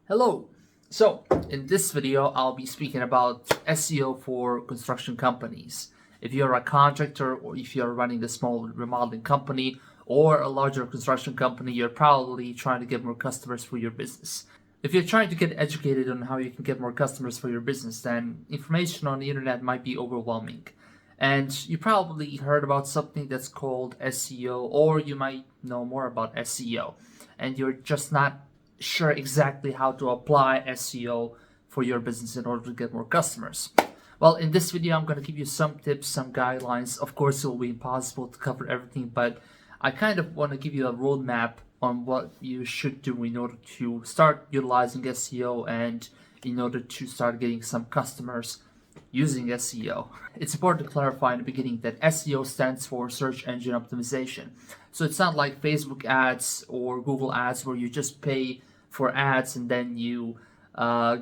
Hello! So, in this video, I'll be speaking about SEO for construction companies. If you're a contractor or if you're running a small remodeling company or a larger construction company, you're probably trying to get more customers for your business. If you're trying to get educated on how you can get more customers for your business, then information on the internet might be overwhelming. And you probably heard about something that's called SEO, or you might know more about SEO, and you're just not sure exactly how to apply SEO for your business in order to get more customers. Well, in this video, I'm going to give you some tips, some guidelines. Of course, it will be impossible to cover everything, but I kind of want to give you a roadmap on what you should do in order to start utilizing SEO and in order to start getting some customers using SEO. It's important to clarify in the beginning that SEO stands for search engine optimization. So it's not like Facebook ads or Google ads where you just pay for ads and then you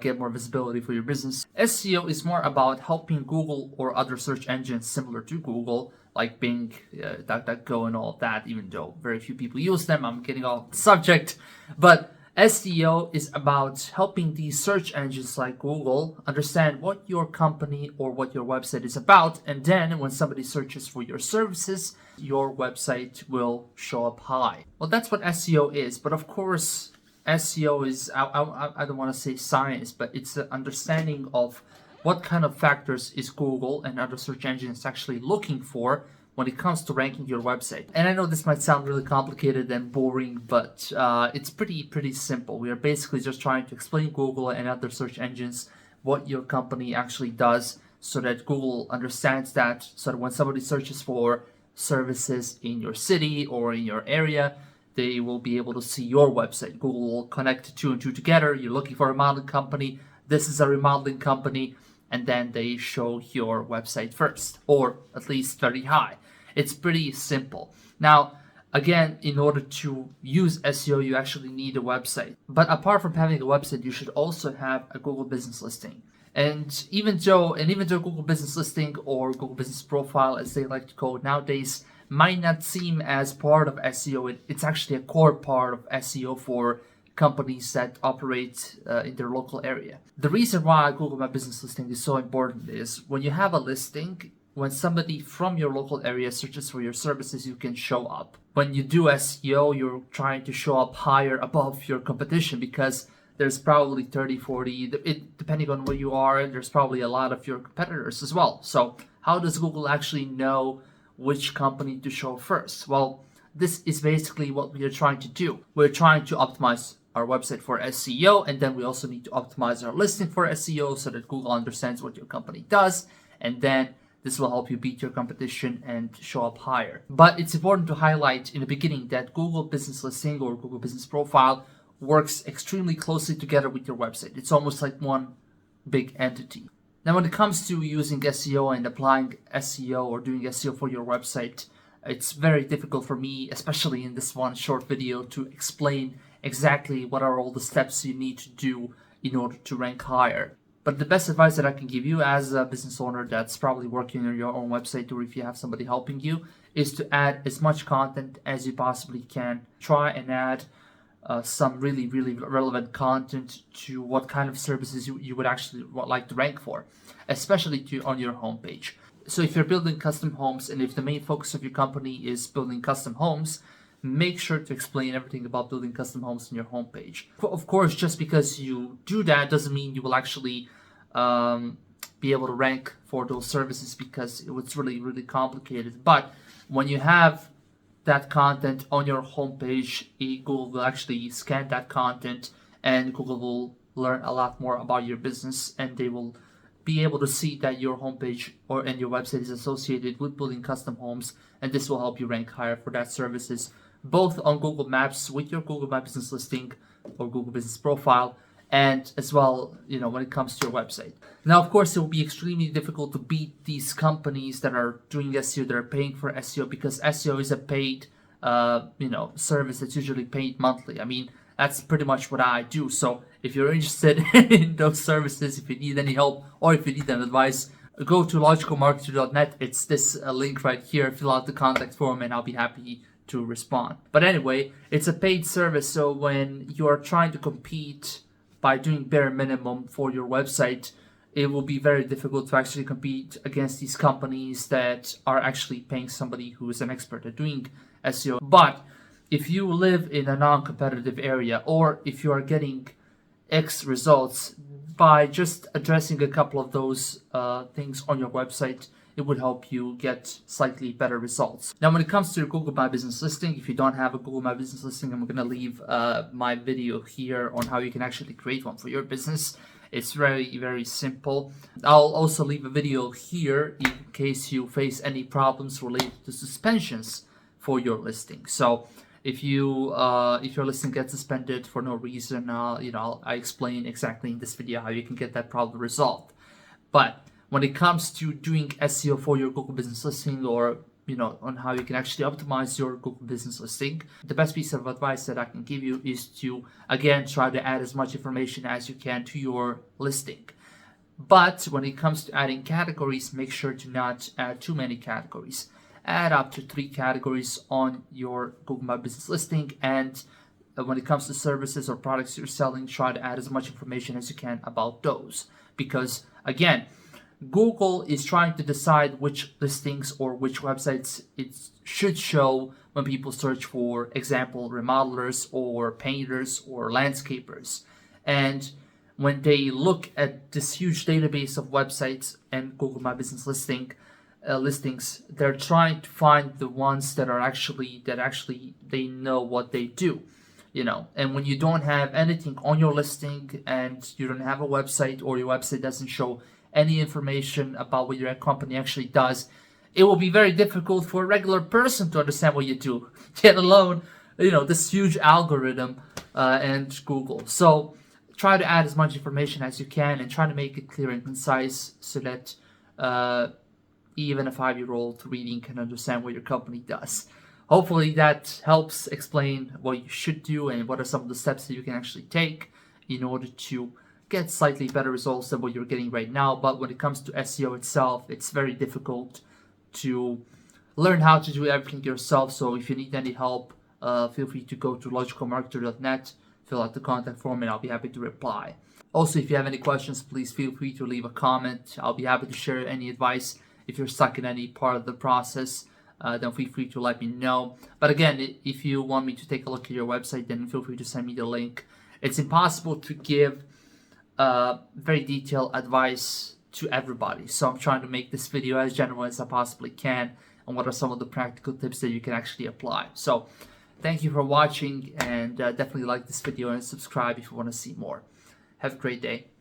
get more visibility for your business. SEO is more about helping Google or other search engines similar to Google, like Bing, DuckDuckGo and all of that, even though very few people use them. I'm getting off the subject. But SEO is about helping these search engines like Google understand what your company or what your website is about, and then when somebody searches for your services, your website will show up high. Well, that's what SEO is, but of course, SEO is, I don't want to say science, but it's the understanding of what kind of factors is Google and other search engines actually looking for when it comes to ranking your website. And I know this might sound really complicated and boring, but it's pretty simple. We are basically just trying to explain Google and other search engines what your company actually does so that Google understands that, so that when somebody searches for services in your city or in your area, they will be able to see your website. Google will connect two and two together. You're looking for a remodeling company. This is a remodeling company. And then they show your website first, or at least very high. It's pretty simple. Now, again, in order to use SEO, you actually need a website. But apart from having a website, you should also have a Google business listing. And even though Google business listing or Google business profile, as they like to call it nowadays, might not seem as part of SEO, it's actually a core part of SEO for companies that operate in their local area. The reason why Google My Business Listing is so important is when you have a listing, when somebody from your local area searches for your services, you can show up. When you do SEO, you're trying to show up higher above your competition because there's probably 30, 40, depending on where you are, there's probably a lot of your competitors as well. So how does Google actually know which company to show first? Well, this is basically what we are trying to do. We're trying to optimize our website for SEO, and then we also need to optimize our listing for SEO so that Google understands what your company does, and then this will help you beat your competition and show up higher. But it's important to highlight in the beginning that Google Business Listing or Google Business Profile works extremely closely together with your website. It's almost like one big entity. Now, when it comes to using SEO and applying SEO or doing SEO for your website, it's very difficult for me, especially in this one short video, to explain exactly what are all the steps you need to do in order to rank higher. But the best advice that I can give you as a business owner that's probably working on your own website, or if you have somebody helping you, is to add as much content as you possibly can. Try and add some really relevant content to what kind of services you would actually like to rank for, especially on your homepage. So if you're building custom homes, and if the main focus of your company is building custom homes, make sure to explain everything about building custom homes on your homepage. Of course, just because you do that doesn't mean you will actually be able to rank for those services, because it's really complicated. But when you have that content on your homepage, Google will actually scan that content, and Google will learn a lot more about your business, and they will be able to see that your homepage and your website is associated with building custom homes, and this will help you rank higher for that services, both on Google Maps with your Google My Business Listing or Google Business Profile, and as well, when it comes to your website. Now, of course, it will be extremely difficult to beat these companies that are doing SEO, that are paying for SEO, because SEO is a paid, service that's usually paid monthly. I mean, that's pretty much what I do. So if you're interested in those services, if you need any help or if you need any advice, go to logicalmarketer.net. It's this link right here. Fill out the contact form and I'll be happy to respond. But anyway, it's a paid service. So when you are trying to compete by doing bare minimum for your website, it will be very difficult to actually compete against these companies that are actually paying somebody who is an expert at doing SEO. But if you live in a non-competitive area, or if you are getting X results by just addressing a couple of those things on your website, it would help you get slightly better results. Now, when it comes to your Google My Business listing, if you don't have a Google My Business listing, I'm going to leave my video here on how you can actually create one for your business. It's very, very simple. I'll also leave a video here in case you face any problems related to suspensions for your listing. So if your listing gets suspended for no reason, I explain exactly in this video how you can get that problem resolved. But when it comes to doing SEO for your Google Business listing, or on how you can actually optimize your Google Business listing, the best piece of advice that I can give you is to, again, try to add as much information as you can to your listing. But when it comes to adding categories, make sure to not add too many categories. Add up to 3 categories on your Google My Business listing, and when it comes to services or products you're selling, try to add as much information as you can about those. Because again, Google is trying to decide which listings or which websites it should show when people search for example remodelers or painters or landscapers. And when they look at this huge database of websites and Google My Business listings, they're trying to find the ones that actually they know what they do. And when you don't have anything on your listing and you don't have a website, or your website doesn't show any information about what your company actually does, it will be very difficult for a regular person to understand what you do, let alone this huge algorithm and Google. So try to add as much information as you can and try to make it clear and concise, so that even a 5-year-old reading can understand what your company does. Hopefully that helps explain what you should do and what are some of the steps that you can actually take in order to get slightly better results than what you're getting right now. But when it comes to SEO itself, it's very difficult to learn how to do everything yourself. So if you need any help, feel free to go to logicalmarketer.net, fill out the contact form, and I'll be happy to reply. Also, if you have any questions, please feel free to leave a comment. I'll be happy to share any advice. If you're stuck in any part of the process, then feel free to let me know. But again, if you want me to take a look at your website, then feel free to send me the link. It's impossible to give very detailed advice to everybody, so I'm trying to make this video as general as I possibly can, and what are some of the practical tips that you can actually apply. So thank you for watching, and definitely like this video and subscribe if you want to see more. Have a great day.